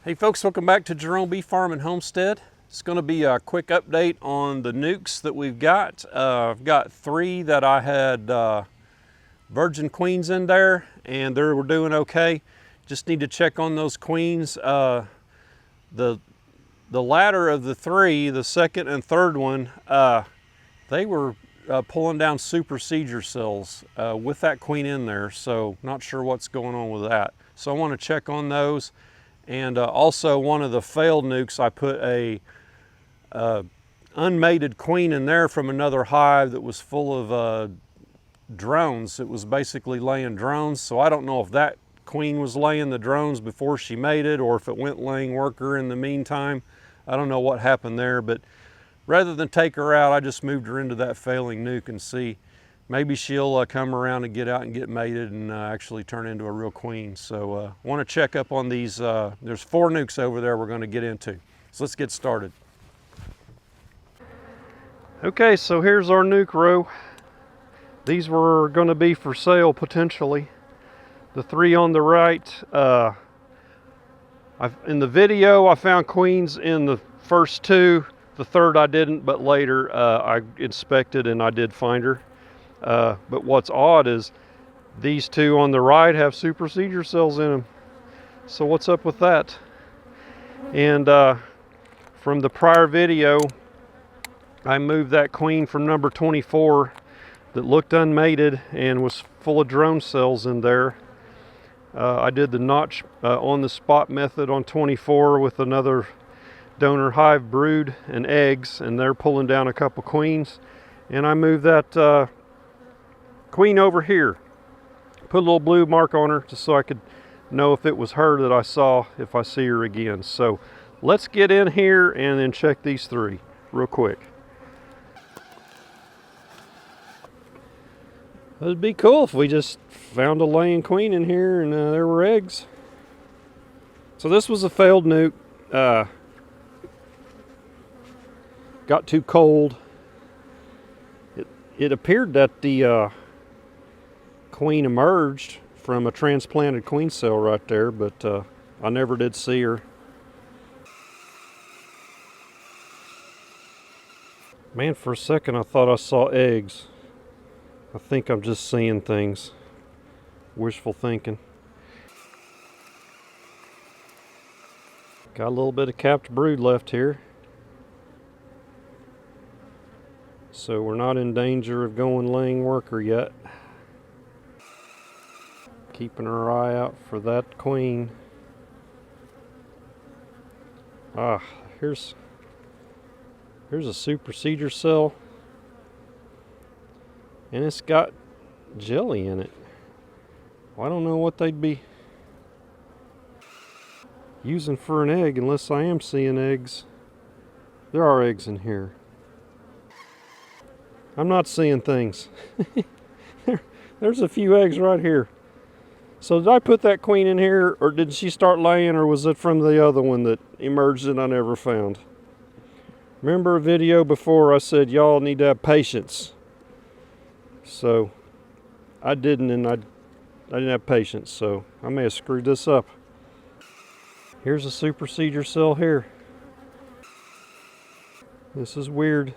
Hey folks, welcome back to Jerome Bee Farm and Homestead. It's going to be a quick update on the nukes that we've got. I've got 3 that I had virgin queens in there, and they were doing okay. Just need to check on those queens. The latter of the 3, the second and third one, they were pulling down supersedure cells with that queen in there, so not sure what's going on with that. So I want to check on those. And also one of the failed nukes, I put a unmated queen in there from another hive that was full of drones. It was basically laying drones, so I don't know if that queen was laying the drones before she mated or if it went laying worker in the meantime. I don't know what happened there, but rather than take her out, I just moved her into that failing nuke and see. Maybe she'll come around and get out and get mated and actually turn into a real queen. So I want to check up on these. There's 4 nukes over there we're going to get into. So let's get started. Okay, so here's our nuke row. These were going to be for sale potentially. The 3 on the right. In the video, I found queens in the first 2. The third I didn't, but later I inspected and I did find her. But what's odd is these 2 on the right have supersedure cells in them. So what's up with that? And from the prior video, I moved that queen from number 24 that looked unmated and was full of drone cells in there. I did the notch on the spot method on 24 with another donor hive brood and eggs, and they're pulling down a couple queens. And I moved that queen over here, put a little blue mark on her just so I could know if it was her that I saw if I see her again. So let's get in here and then check these 3 real quick. It'd be cool if we just found a laying queen in here and there were eggs. So this was a failed nuke. Got too cold. It appeared that the queen emerged from a transplanted queen cell right there, but I never did see her. Man, for a second I thought I saw eggs. I think I'm just seeing things. Wishful thinking. Got a little bit of capped brood left here. So we're not in danger of going laying worker yet. Keeping our eye out for that queen. Here's a supersedure cell. And it's got jelly in it. Well, I don't know what they'd be using for an egg unless I am seeing eggs. There are eggs in here. I'm not seeing things. There's a few eggs right here. So did I put that queen in here, or did she start laying, or was it from the other one that emerged that I never found? Remember a video before I said y'all need to have patience. So I didn't, and I didn't have patience, so I may have screwed this up. Here's a supersedure cell here. This is weird.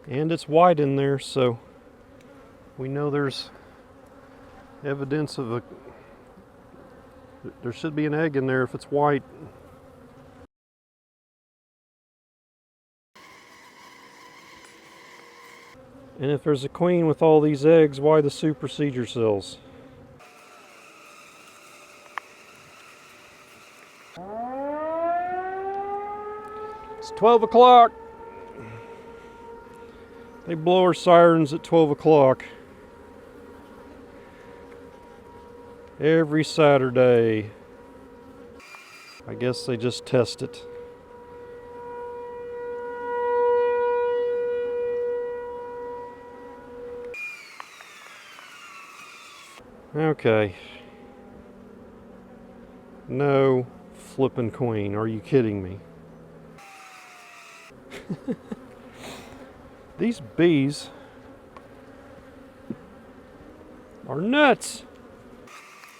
And it's white in there, so we know there's evidence of there should be an egg in there if it's white. And if there's a queen with all these eggs, why the supersedure cells? It's 12 o'clock. They blow our sirens at 12 o'clock. Every Saturday. I guess they just test it. Okay. No flippin' queen. Are you kidding me? These bees are nuts.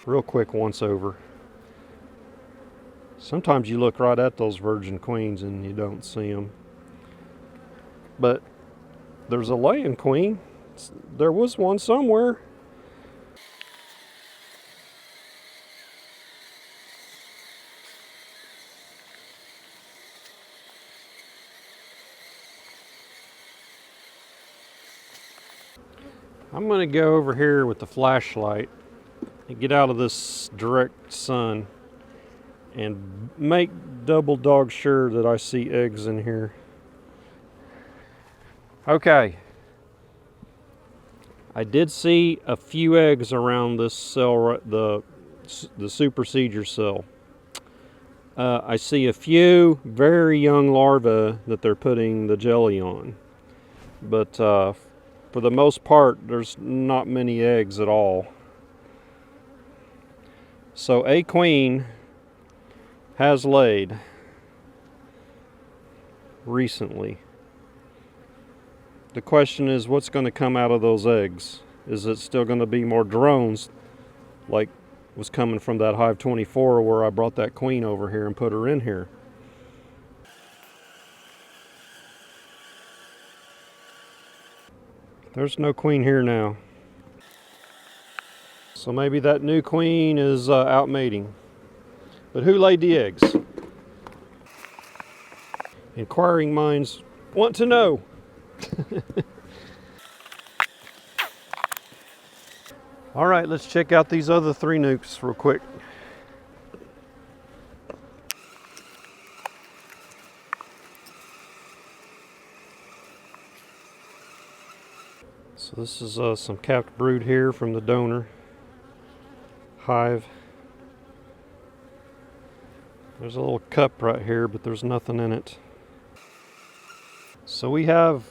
Real quick once over. Sometimes you look right at those virgin queens and you don't see them. But there's a laying queen. There was one somewhere. I'm going to go over here with the flashlight and get out of this direct sun and make double dog sure that I see eggs in here. Okay. I did see a few eggs around this cell, the supersedure cell. I see a few very young larvae that they're putting the jelly on. But for the most part, there's not many eggs at all. So a queen has laid recently. The question is, what's going to come out of those eggs? Is it still going to be more drones like was coming from that Hive 24 where I brought that queen over here and put her in here? There's no queen here now. So maybe that new queen is out mating. But who laid the eggs? Inquiring minds want to know. All right, let's check out these other 3 nukes real quick. So this is some capped brood here from the donor hive. There's a little cup right here, but there's nothing in it. So we have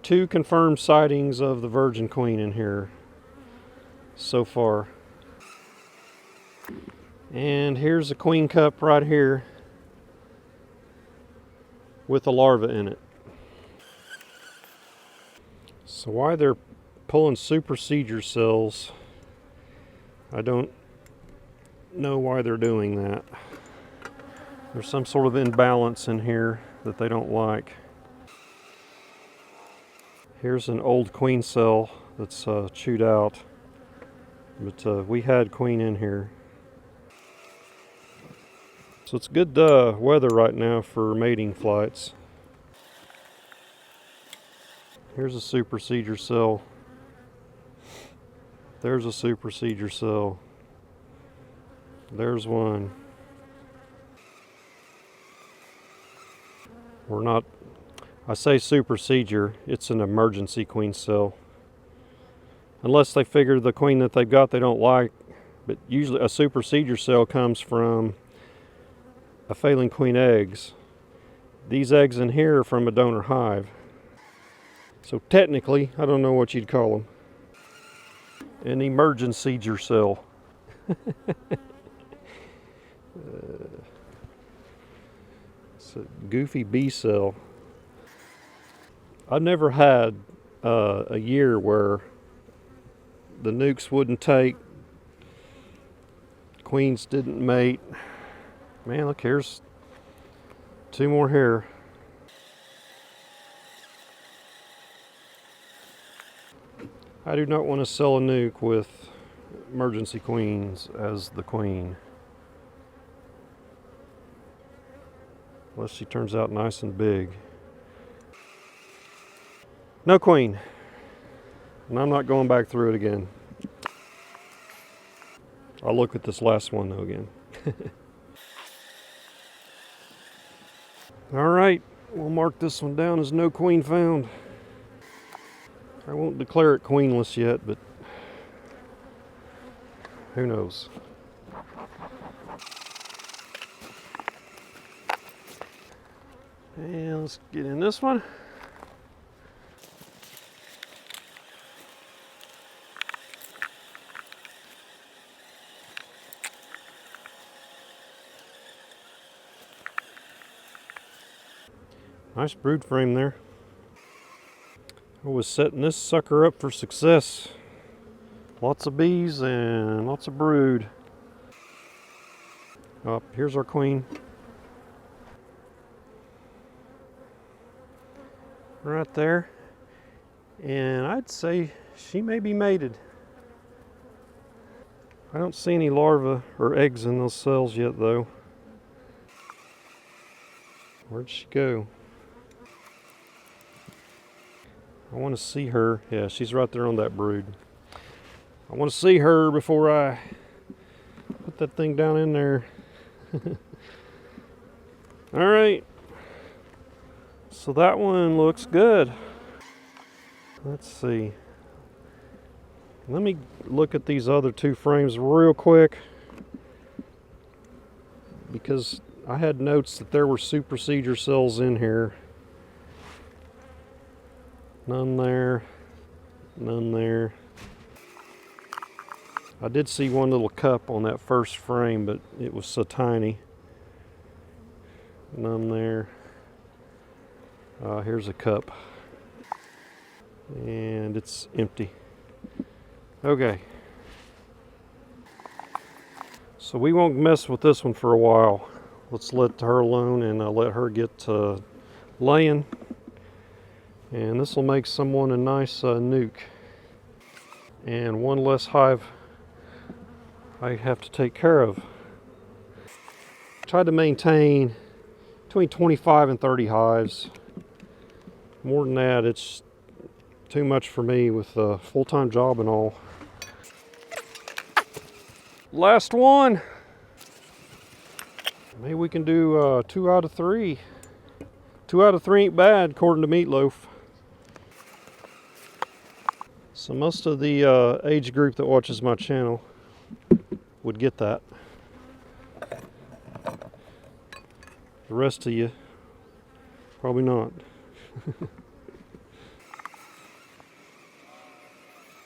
2 confirmed sightings of the virgin queen in here so far. And here's a queen cup right here with a larva in it. So why they're pulling supersedure cells, I don't know why they're doing that. There's some sort of imbalance in here that they don't like. Here's an old queen cell that's chewed out, but we had queen in here. So it's good weather right now for mating flights. Here's a supersedure cell. There's a supersedure cell. There's one. We're not, I say supersedure, it's an emergency queen cell. Unless they figure the queen that they've got they don't like, but usually a supersedure cell comes from a failing queen eggs. These eggs in here are from a donor hive. So technically, I don't know what you'd call them. An emergency-ger cell. It's a goofy bee cell. I've never had a year where the nukes wouldn't take, queens didn't mate. Man, look, here's 2 more here. I do not want to sell a nuke with emergency queens as the queen. Unless she turns out nice and big. No queen. And I'm not going back through it again. I'll look at this last one though again. All right, we'll mark this one down as no queen found. I won't declare it queenless yet, but who knows. And let's get in this one. Nice brood frame there. I was setting this sucker up for success. Lots of bees and lots of brood. Oh, here's our queen. Right there. And I'd say she may be mated. I don't see any larvae or eggs in those cells yet though. Where'd she go? I want to see her. Yeah, she's right there on that brood. I want to see her before I put that thing down in there. All right. So that one looks good. Let's see. Let me look at these other two frames real quick, because I had notes that there were supersedure cells in here. None there. None there. I did see one little cup on that first frame, but it was so tiny. None there. Here's a cup. And it's empty. Okay. So we won't mess with this one for a while. Let's let her alone and let her get laying. And this will make someone a nice nuke. And one less hive I have to take care of. Try to maintain between 25 and 30 hives. More than that, it's too much for me with a full-time job and all. Last one. Maybe we can do 2 out of 3. 2 out of 3 ain't bad, according to Meatloaf. So most of the age group that watches my channel would get that. The rest of you, probably not.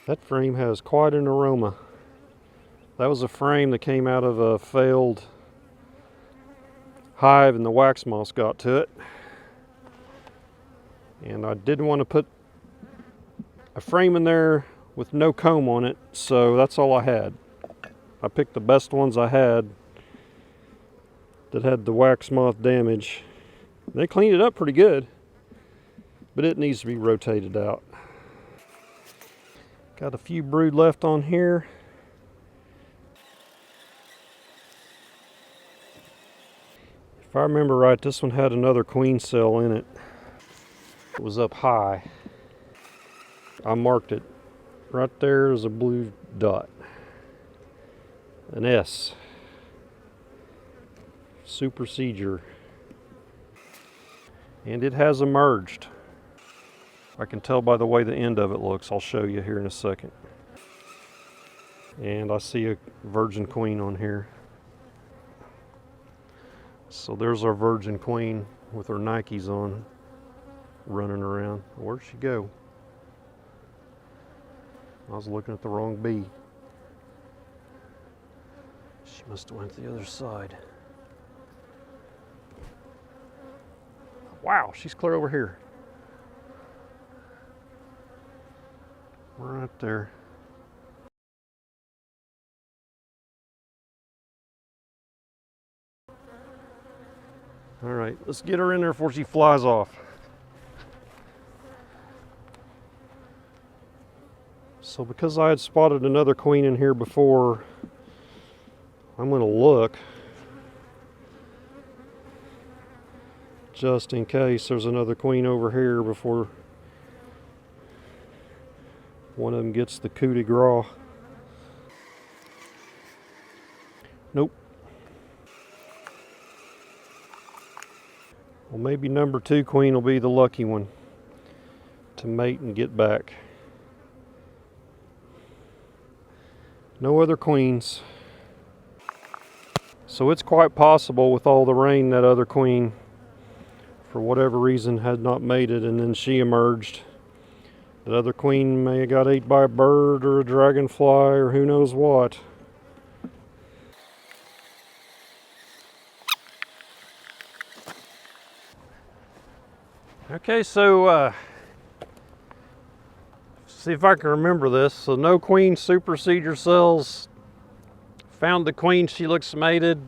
That frame has quite an aroma. That was a frame that came out of a failed hive and the wax moths got to it. And I didn't want to put a frame in there with no comb on it, so that's all I had. I picked the best ones I had that had the wax moth damage. They cleaned it up pretty good, but it needs to be rotated out. Got a few brood left on here. If I remember right, this one had another queen cell in it. It was up high. I marked it. Right there is a blue dot. An S. Supersedure. And it has emerged. I can tell by the way the end of it looks. I'll show you here in a second. And I see a virgin queen on here. So there's our virgin queen with her Nikes on, running around. Where'd she go? I was looking at the wrong bee. She must have went to the other side. Wow, she's clear over here. Right there. All right, let's get her in there before she flies off. So because I had spotted another queen in here before, I'm going to look just in case there's another queen over here before one of them gets the coup de grace. Nope. Well, maybe number 2 queen will be the lucky one to mate and get back. No other queens. So it's quite possible with all the rain that other queen, for whatever reason, had not mated and then she emerged. That other queen may have got ate by a bird or a dragonfly or who knows what. Okay, so see if I can remember this. So no queen supersedure cells. Found the queen, she looks mated.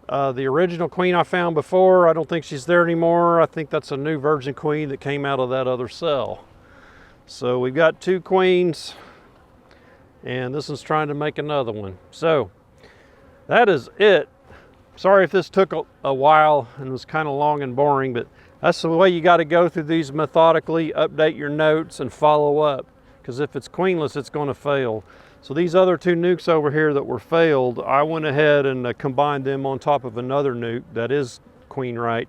The original queen I found before, I don't think she's there anymore. I think that's a new virgin queen that came out of that other cell. So we've got 2 queens, and this is trying to make another one. So that is it. Sorry if this took a while and was kind of long and boring, but that's the way you got to go through these methodically, update your notes and follow up. Because if it's queenless, it's going to fail. So these other 2 nukes over here that were failed, I went ahead and combined them on top of another nuke that is queen right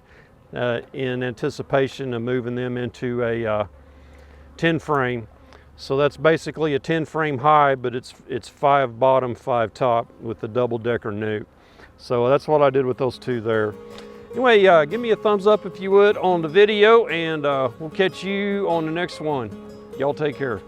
in anticipation of moving them into a 10 frame. So that's basically a 10 frame hive, but it's 5 bottom, 5 top with the double decker nuke. So that's what I did with those 2 there. Anyway, give me a thumbs up if you would on the video, and we'll catch you on the next one. Y'all take care.